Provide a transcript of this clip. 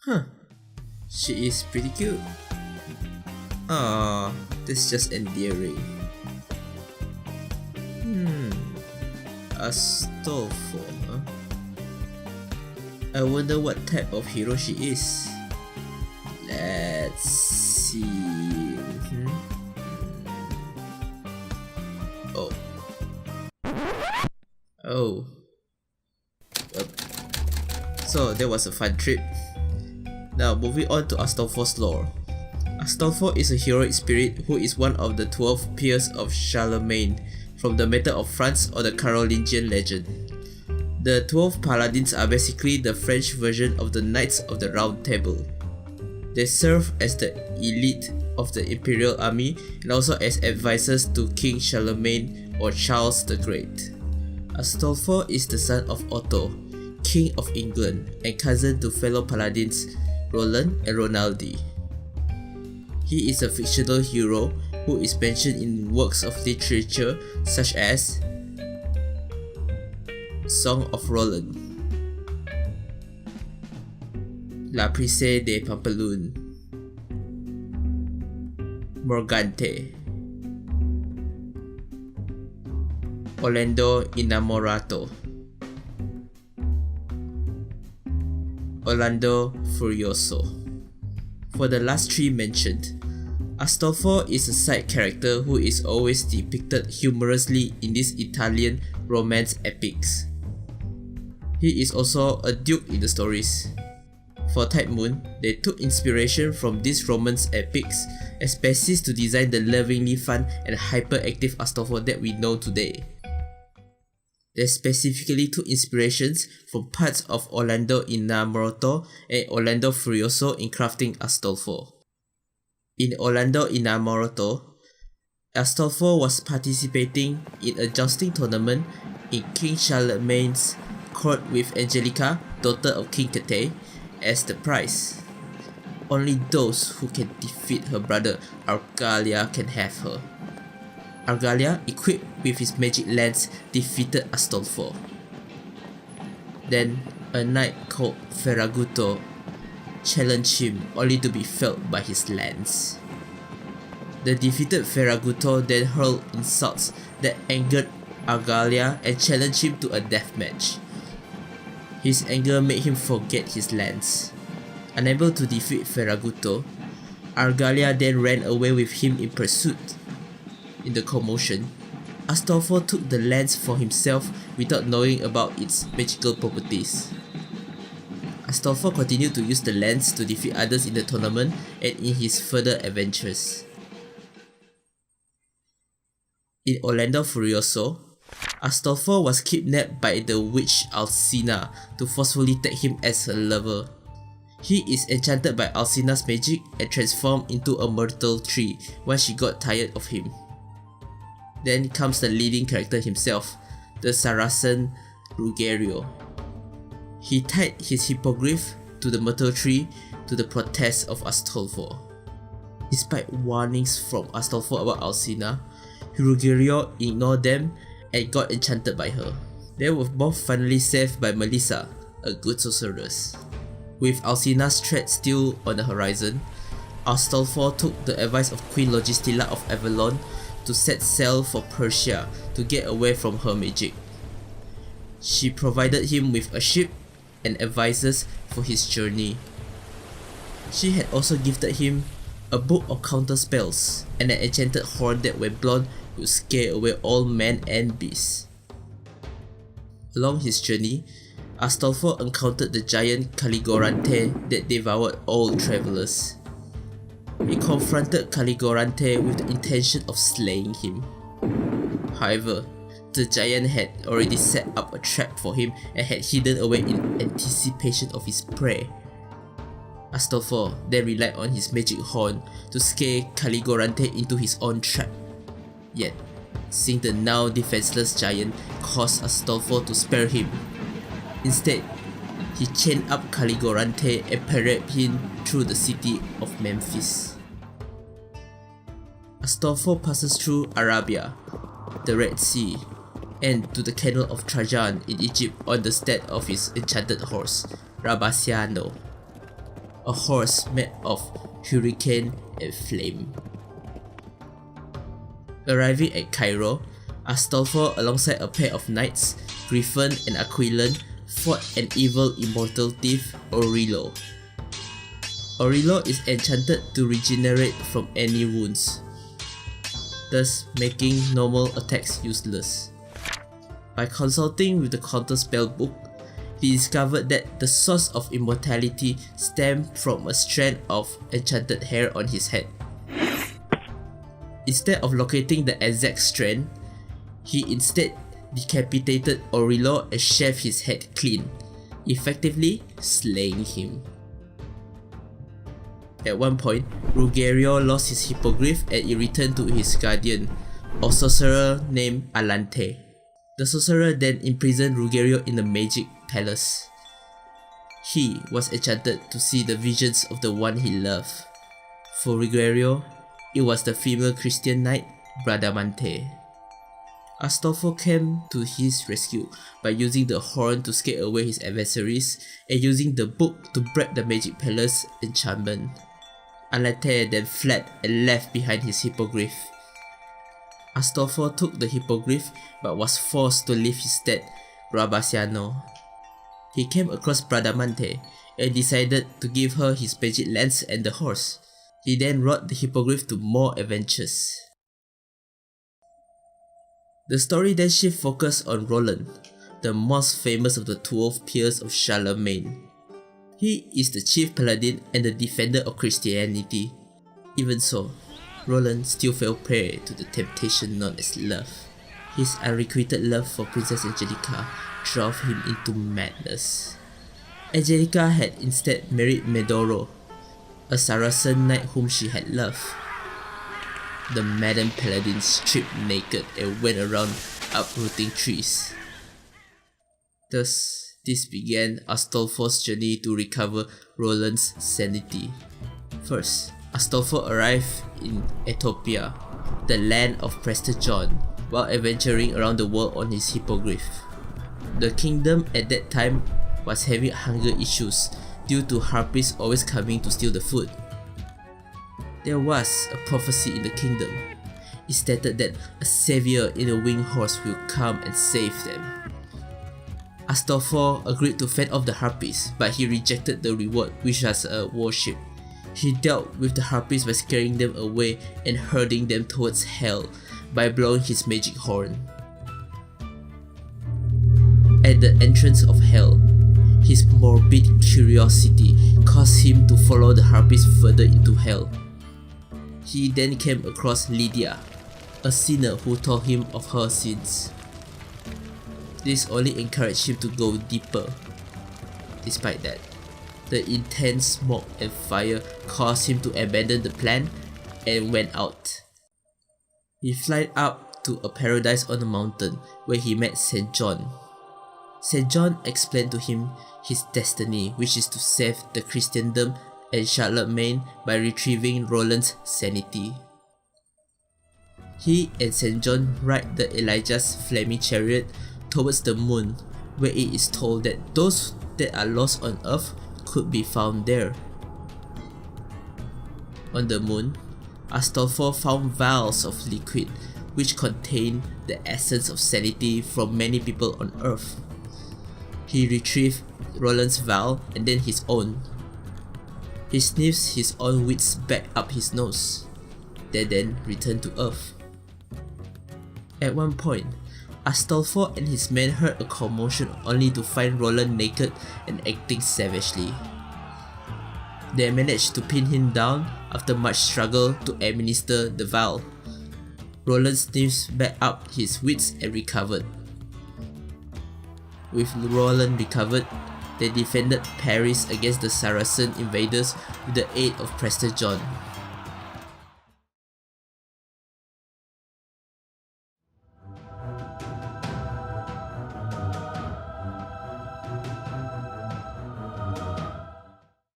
Huh, she is pretty cute. Ah, that's just endearing. Astolfo, huh? I wonder what type of hero she is. Let's see. Oh. Oh. Well, so that was a fun trip. Now moving on to Astolfo's lore. Astolfo is a heroic spirit who is one of the 12 Peers of Charlemagne from the matter of France or the Carolingian legend. The 12 paladins are basically the French version of the Knights of the Round Table. They serve as the elite of the imperial army and also as advisors to King Charlemagne or Charles the Great. Astolfo is the son of Otto, King of England, and cousin to fellow paladins Roland and Ronaldi. He is a fictional hero who is mentioned in works of literature such as Song of Roland, La Prise de Pampelune, Morgante, Orlando Innamorato, Orlando Furioso. For the last three mentioned, Astolfo is a side character who is always depicted humorously in these Italian romance epics. He is also a duke in the stories. For Type Moon, they took inspiration from these romance epics as basis to design the lovingly fun and hyperactive Astolfo that we know today. They specifically took inspirations from parts of Orlando Innamorato and Orlando Furioso in crafting Astolfo. In Orlando Innamorato, Astolfo was participating in a jousting tournament in King Charlemagne's court with Angelica, daughter of King Cathay, as the prize. Only those who can defeat her brother Argalia can have her. Argalia, equipped with his magic lance, defeated Astolfo. Then, a knight called Ferraguto challenged him only to be felled by his lance. The defeated Ferraguto then hurled insults that angered Argalia and challenged him to a death match. His anger made him forget his lance. Unable to defeat Ferraguto, Argalia then ran away with him in pursuit. In the commotion, Astolfo took the lance for himself without knowing about its magical properties. Astolfo continued to use the lance to defeat others in the tournament and in his further adventures. In Orlando Furioso, Astolfo was kidnapped by the witch Alcina to forcefully take him as her lover. He is enchanted by Alcina's magic and transformed into a myrtle tree once she got tired of him. Then comes the leading character himself, the Saracen Ruggiero. He tied his hippogriff to the myrtle tree to the protest of Astolfo. Despite warnings from Astolfo about Alcina, Ruggiero ignored them and got enchanted by her. They were both finally saved by Melissa, a good sorceress. With Alcina's threat still on the horizon, Astolfo took the advice of Queen Logistilla of Avalon to set sail for Persia to get away from her magic. She provided him with a ship and advisors for his journey. She had also gifted him a book of counter spells and an enchanted horn that when blown would scare away all men and beasts. Along his journey, Astolfo encountered the giant Caligorante that devoured all travelers. He confronted Caligorante with the intention of slaying him. However, the giant had already set up a trap for him and had hidden away in anticipation of his prey. Astolfo then relied on his magic horn to scare Caligorante into his own trap. Yet, seeing the now defenseless giant caused Astolfo to spare him. Instead, he chained up Caligorante and paraded him through the city of Memphis. Astolfo passes through Arabia, the Red Sea, and to the Canal of Trajan in Egypt on the stead of his enchanted horse, Rabaciano. a horse made of hurricane and flame. Arriving at Cairo, Astolfo alongside a pair of knights, Griffin and Aquilan, fought an evil immortal thief, Aurelio. Aurelio is enchanted to regenerate from any wounds, thus making normal attacks useless. By consulting with the counterspell book, he discovered that the source of immortality stemmed from a strand of enchanted hair on his head. Instead of locating the exact strand, he instead decapitated Aurelio and shaved his head clean, effectively slaying him. At one point, Ruggiero lost his hippogriff and it returned to his guardian, a sorcerer named Alante. The sorcerer then imprisoned Ruggiero in the magic palace. He was enchanted to see the visions of the one he loved. For Ruggiero, it was the female Christian knight Bradamante. Astolfo came to his rescue by using the horn to scare away his adversaries and using the book to break the magic palace enchantment. Alante then fled and left behind his hippogriff. Astolfo took the hippogriff but was forced to leave his dad, Brabasiano. He came across Bradamante and decided to give her his magic lance and the horse. He then rode the hippogriff to more adventures. The story then shifts focus on Roland, the most famous of the 12 Peers of Charlemagne. He is the chief paladin and the defender of Christianity. Even so, Roland still fell prey to the temptation known as love. His unrequited love for Princess Angelica drove him into madness. Angelica had instead married Medoro, a Saracen knight whom she had loved. The maddened paladin stripped naked and went around uprooting trees. Thus, this began Astolfo's journey to recover Roland's sanity. First, Astolfo arrived in Ethiopia, the land of Prester John, while adventuring around the world on his hippogriff. The kingdom at that time was having hunger issues due to harpies always coming to steal the food. There was a prophecy in the kingdom. It stated that a savior in a winged horse will come and save them. Astolfo agreed to fend off the harpies, but he rejected the reward, which was a worship. He dealt with the harpies by scaring them away and herding them towards hell by blowing his magic horn. At the entrance of hell, his morbid curiosity caused him to follow the harpies further into hell. He then came across Lydia, a sinner who told him of her sins. This only encouraged him to go deeper. Despite that, the intense smoke and fire caused him to abandon the plan and went out. He fled up to a paradise on a mountain where he met St. John. St. John explained to him his destiny, which is to save the Christendom and Charlemagne by retrieving Roland's sanity. He and St. John ride the Elijah's flaming chariot towards the moon, where it is told that those that are lost on earth could be found there. On the moon, Astolfo found vials of liquid which contained the essence of sanity from many people on earth. He retrieved Roland's vial and then his own. He sniffs his own wits back up his nose. They then return to earth. At one point, Astolfo and his men heard a commotion only to find Roland naked and acting savagely. They managed to pin him down after much struggle to administer the vial. Roland sniffs back up his wits and recovered. With Roland recovered, they defended Paris against the Saracen invaders with the aid of Prester John.